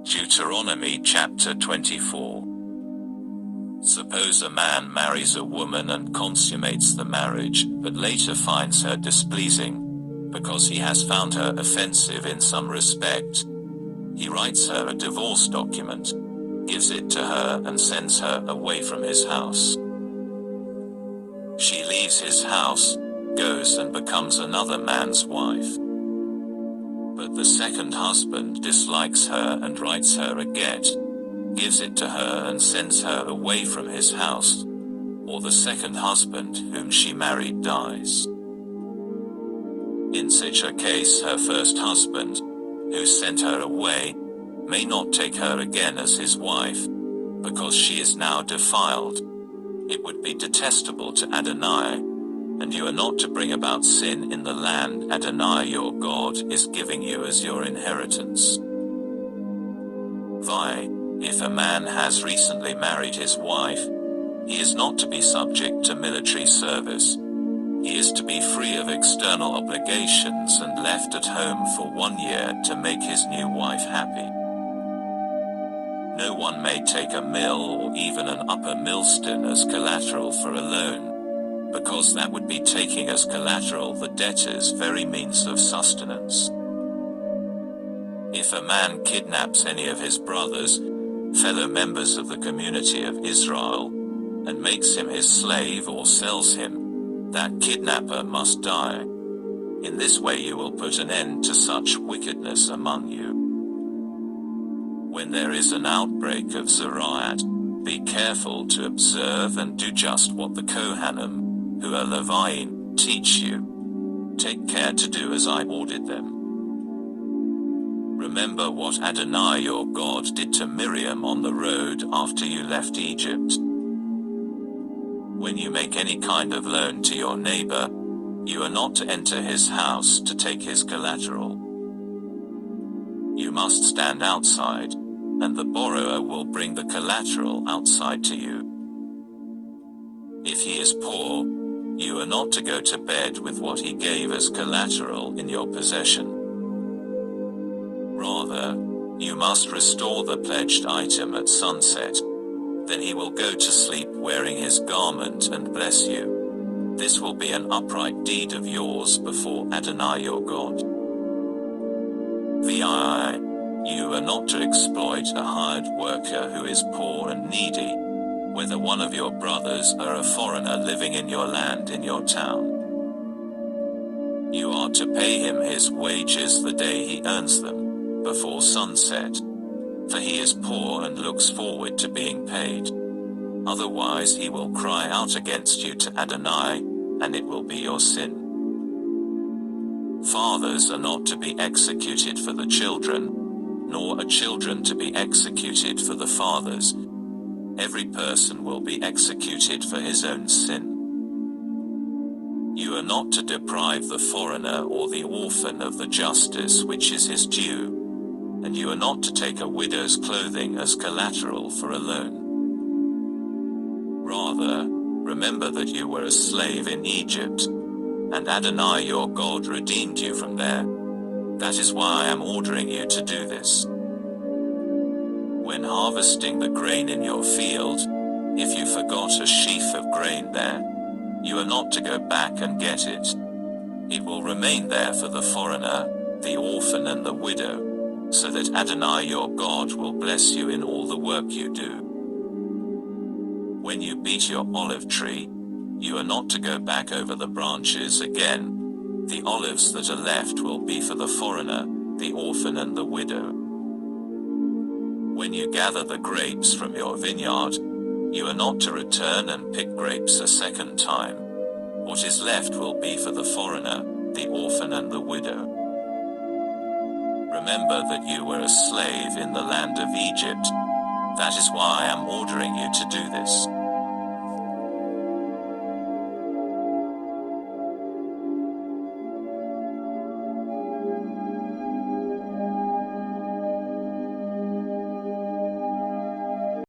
Deuteronomy chapter 24. Suppose a man marries a woman and consummates the marriage, but later finds her displeasing, because he has found her offensive in some respect. He writes her a divorce document, gives it to her and sends her away from his house. She leaves his house, goes and becomes another man's wife. But the second husband dislikes her and writes her a get, gives it to her and sends her away from his house, or the second husband whom she married dies. In such a case her first husband, who sent her away, may not take her again as his wife, because she is now defiled. It would be detestable to Adonai, and you are not to bring about sin in the land Adonai your God is giving you as your inheritance. If a man has recently married his wife, he is not to be subject to military service. He is to be free of external obligations and left at home for 1 year to make his new wife happy. No one may take a mill or even an upper millstone as collateral for a loan, because that would be taking as collateral the debtor's very means of sustenance. If a man kidnaps any of his brothers, fellow members of the community of Israel, and makes him his slave or sells him, that kidnapper must die. In this way you will put an end to such wickedness among you. When there is an outbreak of tzara'at, be careful to observe and do just what the Kohanim, who are Leviim, teach you. Take care to do as I ordered them. Remember what Adonai your God did to Miriam on the road after you left Egypt. When you make any kind of loan to your neighbor, you are not to enter his house to take his collateral. You must stand outside, and the borrower will bring the collateral outside to you. If he is poor, you are not to go to bed with what he gave as collateral in your possession. Rather, you must restore the pledged item at sunset. Then he will go to sleep wearing his garment and bless you. This will be an upright deed of yours before Adonai your God. You are not to exploit a hired worker who is poor and needy, whether one of your brothers or a foreigner living in your land in your town. You are to pay him his wages the day he earns them, before sunset, for he is poor and looks forward to being paid. Otherwise he will cry out against you to Adonai, and it will be your sin. Fathers are not to be executed for the children, nor are children to be executed for the fathers. Every person will be executed for his own sin. You are not to deprive the foreigner or the orphan of the justice which is his due, and you are not to take a widow's clothing as collateral for a loan. Rather, remember that you were a slave in Egypt, and Adonai your God redeemed you from there. That is why I am ordering you to do this. When harvesting the grain in your field, if you forgot a sheaf of grain there, you are not to go back and get it. It will remain there for the foreigner, the orphan and the widow, so that Adonai your God will bless you in all the work you do. When you beat your olive tree, you are not to go back over the branches again. The olives that are left will be for the foreigner, the orphan and the widow. When you gather the grapes from your vineyard, you are not to return and pick grapes a second time. What is left will be for the foreigner, the orphan and the widow. Remember that you were a slave in the land of Egypt. That is why I am ordering you to do this.